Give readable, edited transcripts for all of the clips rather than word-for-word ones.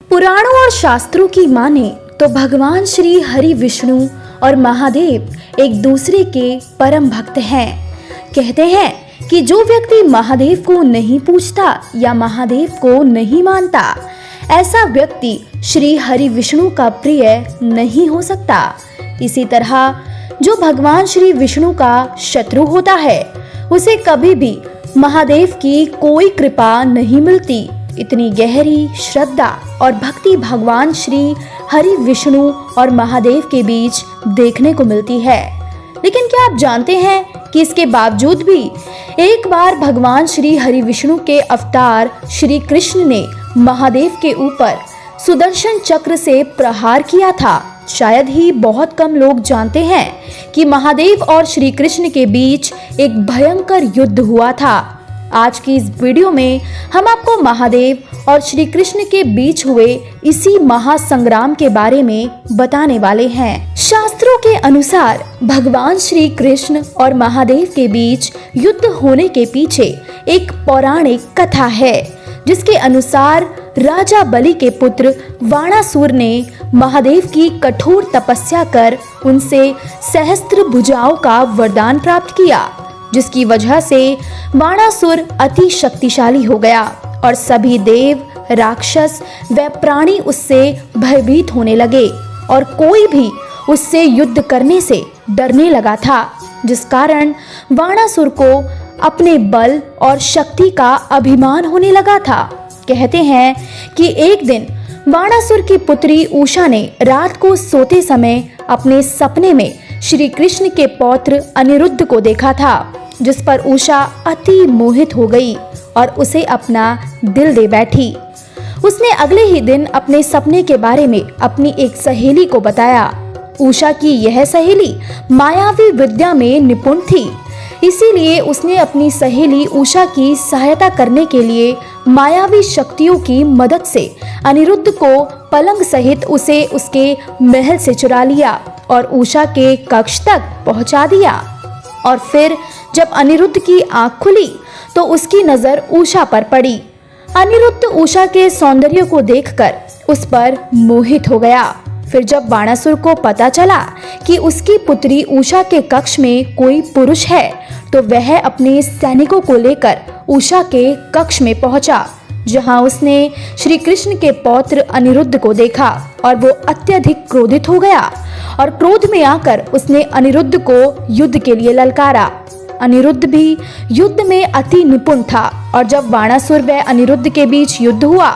पुराणों और शास्त्रों की माने तो भगवान श्री हरि विष्णु और महादेव एक दूसरे के परम भक्त हैं। कहते हैं कि जो व्यक्ति महादेव को नहीं पूजता या महादेव को नहीं मानता, ऐसा व्यक्ति श्री हरि विष्णु का प्रिय नहीं हो सकता। इसी तरह जो भगवान श्री विष्णु का शत्रु होता है, उसे कभी भी महादेव की कोई कृपा नहीं मिलती। इतनी गहरी श्रद्धा और भक्ति भगवान श्री हरि विष्णु और महादेव के बीच देखने को मिलती है। लेकिन क्या आप जानते हैं कि इसके बावजूद भी एक बार भगवान श्री हरि विष्णु के अवतार श्री कृष्ण ने महादेव के ऊपर सुदर्शन चक्र से प्रहार किया था। शायद ही बहुत कम लोग जानते हैं कि महादेव और श्री कृष्ण के बीच एक भयंकर युद्ध हुआ था। आज की इस वीडियो में हम आपको महादेव और श्री कृष्ण के बीच हुए इसी महासंग्राम के बारे में बताने वाले हैं। शास्त्रों के अनुसार भगवान श्री कृष्ण और महादेव के बीच युद्ध होने के पीछे एक पौराणिक कथा है, जिसके अनुसार राजा बलि के पुत्र वाणासुर ने महादेव की कठोर तपस्या कर उनसे सहस्त्र भुजाओं का वरदान प्राप्त किया, जिसकी वजह से वाणासुर अति शक्तिशाली हो गया और सभी देव, राक्षस व प्राणी उससे भयभीत होने लगे और कोई भी उससे युद्ध करने से डरने लगा था, जिस कारण वाणासुर को अपने बल और शक्ति का अभिमान होने लगा था। कहते हैं कि एक दिन वाणासुर की पुत्री उषा ने रात को सोते समय अपने सपने में श्री कृष्ण के पौत्र अनिरुद्ध को देखा था, जिस पर उषा अति मोहित हो गई और उसे अपना दिल दे बैठी। उसने अगले ही दिन अपने सपने के बारे में अपनी एक सहेली को बताया। उषा की यह सहेली मायावी विद्या में निपुण थी, इसीलिए उसने अपनी सहेली उषा की सहायता करने के लिए मायावी शक्तियों की मदद से अनिरुद्ध को पलंग सहित उसे उसके महल से चुरा लिया और उषा के कक्ष तक पहुंचा दिया। और फिर जब अनिरुद्ध की आंख खुली तो उसकी नजर उषा पर पड़ी। अनिरुद्ध उषा के सौंदर्य को देखकर उस पर मोहित हो गया। फिर जब वाणासुर को पता चला कि उसकी पुत्री उषा के कक्ष में कोई पुरुष है, तो वह अपने सैनिकों को लेकर उषा के कक्ष में पहुंचा, जहां उसने श्री कृष्ण के पौत्र अनिरुद्ध को देखा और वो अत्यधिक क्रोधित हो गया और क्रोध में आकर उसने अनिरुद्ध को युद्ध के लिए ललकारा। अनिरुद्ध भी युद्ध में अति निपुण था और जब वाणासुर व अनिरुद्ध के बीच युद्ध हुआ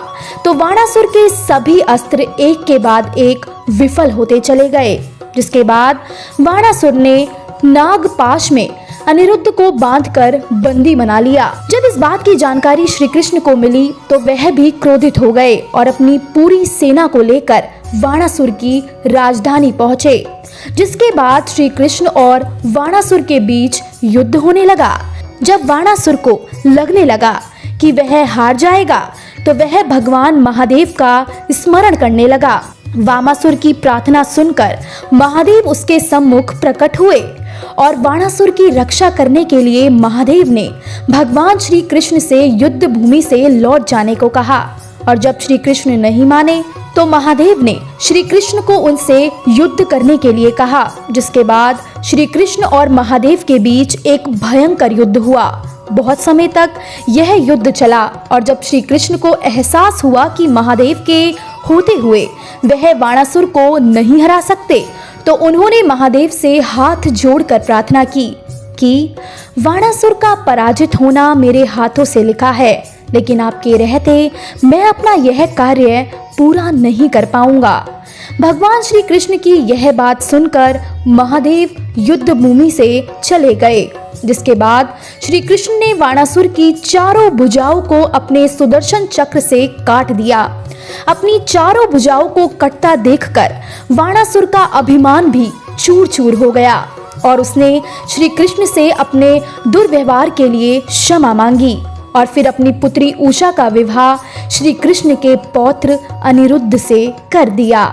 तो वाणासुर के सभी अस्त्र एक के बाद एक विफल होते चले गए, जिसके बाद वाणासुर ने नागपाश में अनिरुद्ध को बांधकर बंदी बना लिया। जब इस बात की जानकारी श्री कृष्ण को मिली तो वह भी क्रोधित हो गए और अपनी पूरी सेना को लेकर वाणासुर की राजधानी पहुँचे, जिसके बाद श्री कृष्ण और वाणासुर के बीच युद्ध होने लगा। जब वाणासुर को लगने लगा कि वह हार जाएगा तो वह भगवान महादेव का स्मरण करने लगा। वामासुर की प्रार्थना सुनकर महादेव उसके सम्मुख प्रकट हुए और वाणासुर की रक्षा करने के लिए महादेव ने भगवान श्री कृष्ण से युद्ध भूमि से लौट जाने को कहा। और जब श्री कृष्ण नहीं माने तो महादेव ने श्री कृष्ण को उनसे युद्ध करने के लिए कहा, जिसके बाद श्री कृष्ण और महादेव के बीच एक भयंकर युद्ध हुआ। बहुत समय तक यह युद्ध चला और जब श्री कृष्ण को एहसास हुआ कि महादेव के होते हुए वह वाणासुर को नहीं हरा सकते, तो उन्होंने महादेव से हाथ जोड़कर प्रार्थना की कि वाणासुर का पराजित होना मेरे हाथों से लिखा है, लेकिन आपके रहते मैं अपना यह कार्य पूरा नहीं कर पाऊंगा। भगवान श्री कृष्ण की यह बात सुनकर महादेव युद्ध भूमि से चले गए, जिसके बाद श्री कृष्ण ने वाणासुर की चारों भुजाओं को अपने सुदर्शन चक्र से काट दिया। अपनी चारों भुजाओं को कटता देखकर वाणासुर का अभिमान भी चूर चूर हो गया और उसने श्री कृष्ण से अपने दुर्व्यवहार के लिए क्षमा मांगी और फिर अपनी पुत्री उषा का विवाह श्री कृष्ण के पौत्र अनिरुद्ध से कर दिया।